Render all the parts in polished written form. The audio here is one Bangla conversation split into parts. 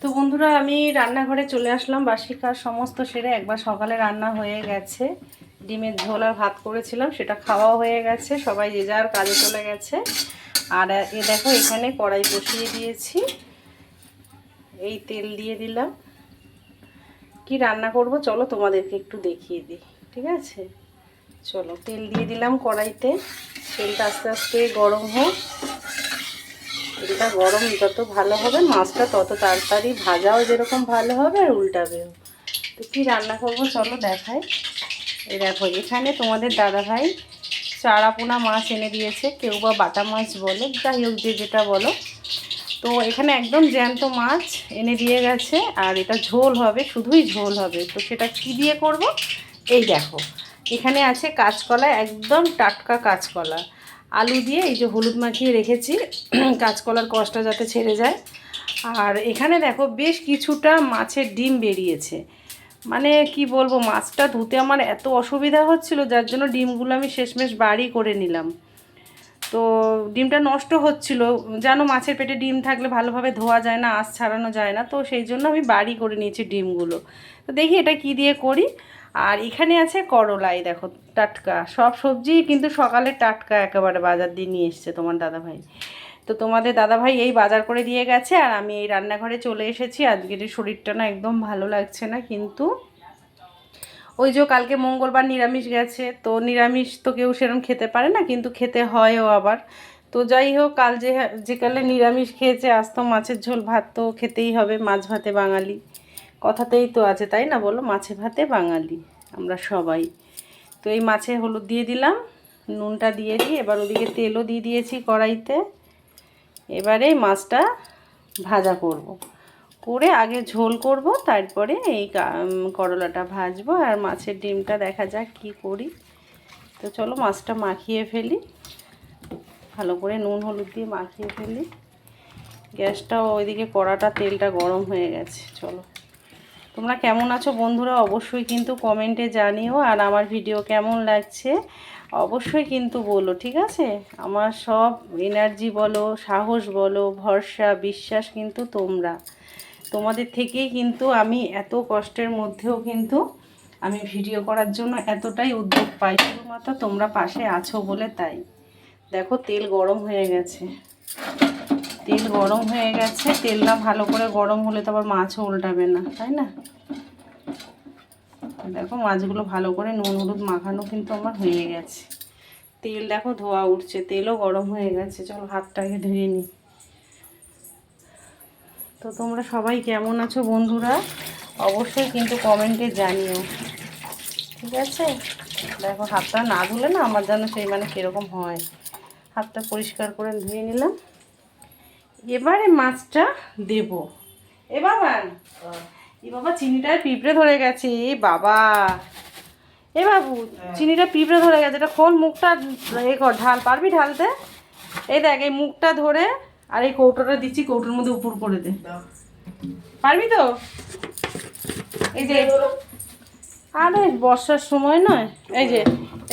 তো বন্ধুরা আমি রান্নাঘরে চলে আসলাম, বাসি কাজ সমস্ত সেরে। একবার সকালে রান্না হয়ে গেছে, ডিমের ঝোল আর ভাত করেছিলাম, সেটা খাওয়া হয়ে গেছে, সবাই যে যার কাজে চলে গেছে। আর এ দেখো এখানে কড়াই বসিয়ে দিয়েছি, এই তেল দিয়ে দিলাম। কি রান্না করব চলো তোমাদেরকে একটু দেখিয়ে দিই, ঠিক আছে? চলো তেল দিয়ে দিলাম কড়াইতে, তেলটা আস্তে আস্তে গরম হোক। তেলটা গরম যত ভালো হবে মাছটা তত তাড়াতাড়ি ভাজাও যেরকম ভালো হবে আর উল্টাবেও। তো কী রান্না করবো চলো দেখাই। এই দেখো এখানে তোমাদের দাদাভাই চারাপোনা মাছ এনে দিয়েছে, কেউ বা বাটা মাছ বলে, যাই হোক যে যেটা বলো। তো এখানে একদম জ্যান্ত মাছ এনে দিয়ে গেছে, আর এটা ঝোল হবে, শুধুই ঝোল হবে। তো সেটা কি দিয়ে করব? এই দেখো এখানে আছে কাঁচকলা, একদম টাটকা কাঁচকলা, আলু দিয়ে এই যে হলুদ মাখিয়ে রেখেছি কাঁচকলার কষটা যাতে ছেড়ে যায়। আর এখানে দেখো বেশ কিছুটা মাছের ডিম বেরিয়েছে। মানে কি বলবো, মাছটা ধুতে আমার এত অসুবিধা হচ্ছিল, যার জন্য ডিমগুলো আমি শেষমেশ বাড়ি করে নিলাম। তো ডিমটা নষ্ট হচ্ছিল, জানো মাছের পেটে ডিম থাকলে ভালোভাবে ধোয়া যায় না, আঁশ ছাড়ানো যায় না, তো সেই জন্য আমি বাড়ি করে নিয়েছি ডিমগুলো। তো দেখি এটা কি দিয়ে করি। আর এখানে আছে করলা, এই দেখো টাটকা, সব সবজি কিন্তু সকালে টাটকা একেবারে বাজার দিয়ে নিয়ে এসছে তোমার দাদাভাই। তো তোমাদের দাদাভাই এই বাজার করে দিয়ে গেছে, আর আমি এই রান্নাঘরে চলে এসেছি। আজকের শরীরটা না একদম ভালো লাগছে না, কিন্তু ওই যে কালকে মঙ্গলবার নিরামিষ গেছে, তো নিরামিষ তো কেউ সেরকম খেতে পারে না, কিন্তু খেতে হয়ও আবার। তো যাই হোক, কাল যে কালে নিরামিষ খেয়েছে, আজ তো মাছের ঝোল ভাত তো খেতেই হবে, মাছ ভাতে বাঙালি কথাতেই তো আছে, তাই না বলো? মাছে ভাতে বাঙালি আমরা সবাই। তো এই মাছে হলুদ দিয়ে দিলাম, নুনটা দিয়ে দিই, এবার ওদিকে তেলও দিয়ে দিয়েছি কড়াইতে। এবারে মাছটা ভাজা করব, করে আগে ঝোল করব, তারপরে এই করলাটা ভাজবো। আর মাছের ডিমটা দেখা যাক কি করি। তো চলো মাছটা মাখিয়ে ফেলি, ভালো করে নুন হলুদ দিয়ে মাখিয়ে ফেলি। গ্যাসটাও ওইদিকে কড়াটা, তেলটা গরম হয়ে গেছে। চলো, তোমরা কেমন আছো বন্ধুরা অবশ্যই কিন্তু কমেন্টে জানিও, আর আমার ভিডিও কেমন লাগছে অবশ্যই কিন্তু বলো, ঠিক আছে? আমার সব এনার্জি বলো, সাহস বলো, ভরসা বিশ্বাস কিন্তু তোমরা, তোমাদের থেকেই কিন্তু আমি এত কষ্টের মধ্যেও কিন্তু আমি ভিডিও করার জন্য এতটাই উদ্যোগ পাই, শুধুমাত্র তোমরা পাশে আছো বলে। তাই দেখো তেল গরম হয়ে গেছে, তেল গরম হয়ে গেছে। তেল না ভালো করে গরম হলে তো আবার মাছও উল্টাবে না, তাই না? দেখো মাছগুলো ভালো করে নুন হলুদ মাখানো কিন্তু আমার হয়ে গেছে। তেল দেখো ধোয়া উঠছে, তেলও গরম হয়ে গেছে। চলো হাতটাকে ধুয়ে নিই। তো তোমরা সবাই কেমন আছো বন্ধুরা অবশ্যই কিন্তু কমেন্টে জানিও, ঠিক আছে? দেখো হাতটা না ধুলে না আমার যেন সেই মানে কীরকম হয়। হাতটা পরিষ্কার করে ধুয়ে নিলাম, এবারে মাছটা দেব। এ বাবা, এ বাবা চিনিটায় পিঁপড়ে ধরে গেছে, এ বাবা, এ বাবু চিনিটা পিঁপড়ে ধরে গেছে, এটা খোল, মুখটা এ কর, ঢাল, পারবি ঢালতে? এই দেখ এই মুখটা ধরে, আর এই কৌটোটা দিচ্ছি, কৌটোর মধ্যে উপর করে দে, পারবি তো? এই যে, আরে বর্ষার সময় নয়, এই যে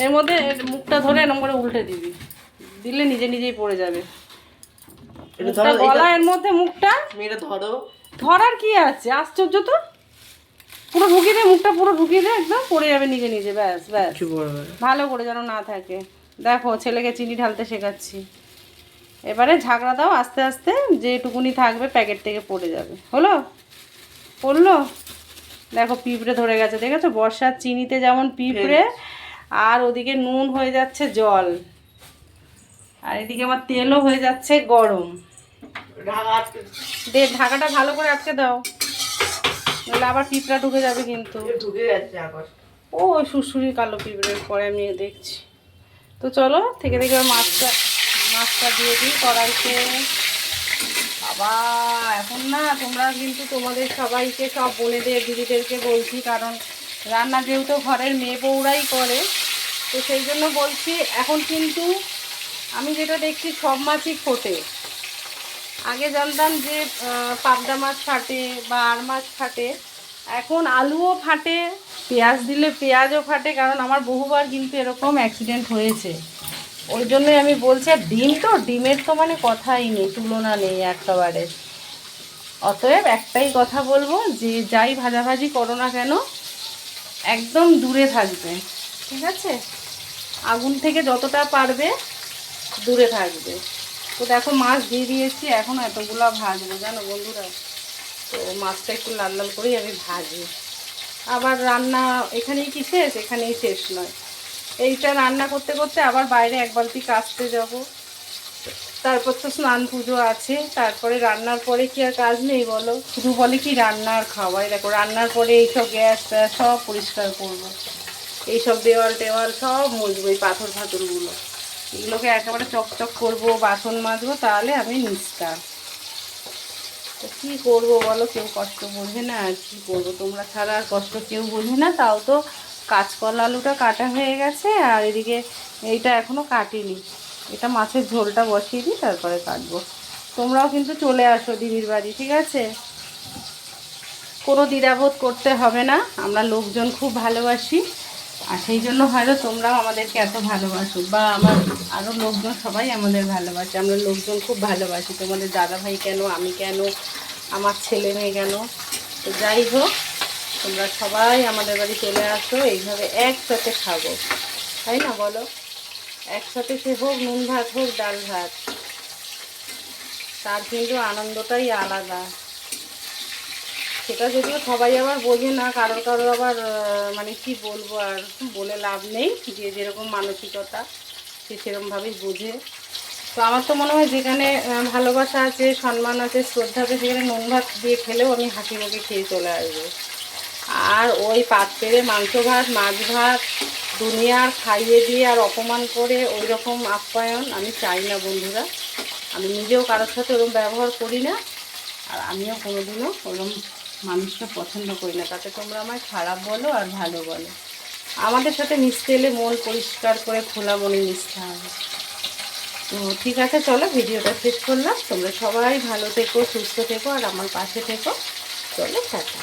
এর মধ্যে মুখটা ধরে এরকম করে উল্টে দিবি, দিলে নিজে নিজেই পড়ে যাবে। গলা এর মধ্যে মুখটা ধরো, ধরার কি আছে, আশ্চর্য তো। পুরো ঢুকিয়ে দে, মুখটা পুরো ঢুকিয়ে দে, একদম পড়ে যাবে নিজে নিজে, ব্যাস ব্যাস, ভালো করে যেন না থাকে। দেখো ছেলেকে চিনি ঢালতে শেখাচ্ছি। এবারে ঝাঁকড়া দাও আস্তে আস্তে, যেটুকুনি থাকবে প্যাকেট থেকে পড়ে যাবে। হলো? পড়লো? দেখো পিঁপড়ে ধরে গেছে, দেখেছো? বর্ষার চিনিতে যেমন পিঁপড়ে, আর ওদিকে নুন হয়ে যাচ্ছে জল, আর এদিকে আমার তেলও হয়ে যাচ্ছে গরম। দে ঢাকাটা ভালো করে আটকে দাও, নাহলে আবার পিঁপড়া ঢুকে যাবে কিন্তু। ও সুরসুরি কালো পিঁপড়ের পরে আমি দেখছি। তো চলো থেকে থেকে মাছটা দিয়ে দিই কড়াইতে। বাবা এখন না তোমরা কিন্তু তোমাদের সবাইকে, সব বোনেদের দিদিদেরকে বলছি, কারণ রান্না যেহেতু ঘরের মেয়ে বউরাই করে, তো সেই জন্য বলছি, এখন কিন্তু আমি যেটা দেখছি সব মাছই ফোটে। আগে জানতাম যে পাবদা মাছ ফাটে বা আর মাছ ফাটে, এখন আলুও ফাটে, পেঁয়াজ দিলে পেঁয়াজও ফাটে, কারণ আমার বহুবার কিন্তু এরকম অ্যাক্সিডেন্ট হয়েছে। ওই জন্যই আমি বলছি। আর ডিম তো, ডিমের তো মানে কথাই নেই, তুলনা নেই একেবারে, অতএব একটাই কথা বলবো, যে যাই ভাজাভাজি করো না কেন একদম দূরে থাকবে, ঠিক আছে? আগুন থেকে যতটা পারবে দূরে থাকবে। তো দেখো মাছ দিয়ে দিয়েছি, এখন এতগুলো ভাজবো জানো বন্ধুরা। তো মাছটা একটু লাল লাল করেই আমি ভাজি। আবার রান্না এখানেই কি শেষ? এখানেই শেষ নয়। এইটা রান্না করতে করতে আবার বাইরে এক বালতি কাচতে যাব, তারপর তো স্নান পুজো আছে, তারপরে রান্নার পরে কি আর কাজ নেই বলো? শুধু বলে কি রান্না আর খাওয়াই। দেখো রান্নার পরে এইসব গ্যাস ট্যাস সব পরিষ্কার করবো, এইসব দেওয়াল টেওয়াল সব মুছবো, এই পাথর ফাথরগুলো এগুলোকে একেবারে চকচক করবো, বাসন মাজবো, তাহলে আমি নিস্তার। তো কী করবো বলো, কেউ কষ্ট বোঝে না, আর কী করবো, তোমরা ছাড়া আর কষ্ট কেউ বোঝে না। তাও তো কাঁচকলা আলুটা কাটা হয়ে গেছে, আর এদিকে এইটা এখনও কাটিনি। এটা মাছের ঝোলটা বসিয়ে দিই, তারপরে কাটবো। তোমরাও কিন্তু চলে আসো দিদির বাড়ি, ঠিক আছে? কোনো দ্বিধাবোধ করতে হবে না, আমরা লোকজন খুব ভালোবাসি, আর সেই জন্য হয়তো তোমরাও আমাদেরকে এত ভালোবাসো, বা আমার আরও লোকজন সবাই আমাদের ভালোবাসে। আমরা লোকজন খুব ভালোবাসি, তোমাদের দাদাভাই কেন, আমি কেন, আমার ছেলে মেয়ে কেন। তো যাই হোক, তোমরা সবাই আমাদের বাড়ি চলে আসো, এইভাবে একসাথে খাবো, তাই না বলো? একসাথে সে হোক নুন ভাত হোক ডাল ভাত, তার কিন্তু আনন্দটাই আলাদা। সেটা যদিও সবাই আবার বোঝে না, কারোর কারোর আবার মানে কি বলবো, আর বলে লাভ নেই, যে যেরকম মানসিকতা সে সেরকমভাবেই বোঝে। তো আমার তো মনে হয় যেখানে ভালোবাসা আছে, সম্মান আছে, শ্রদ্ধা আছে, সেখানে নুন ভাত দিয়ে খেলেও আমি হাসি মুখে খেয়ে চলে আসবো। আর ওই পাত্রে মাংস ভাত, মাছ ভাত দুনিয়ার খাইয়ে দিয়ে আর অপমান করে ওই রকম আপ্যায়ন আমি চাই না বন্ধুরা। আমি নিজেও কারোর সাথে ওরকম ব্যবহার করি না, আর আমিও কোনোদিনও ওরকম মানুষকে পছন্দ করি না। তাতে তোমরা আমায় খারাপ বলো আর ভালো বলো, আমাদের সাথে মিশতে এলে মন পরিষ্কার করে খোলা মনে মিশতে হবে। তো ঠিক আছে, চলো ভিডিওটা শেষ করলাম। তোমরা সবাই ভালো থেকো, সুস্থ থেকো, আর আমার পাশে থেকো। চলো টাটা।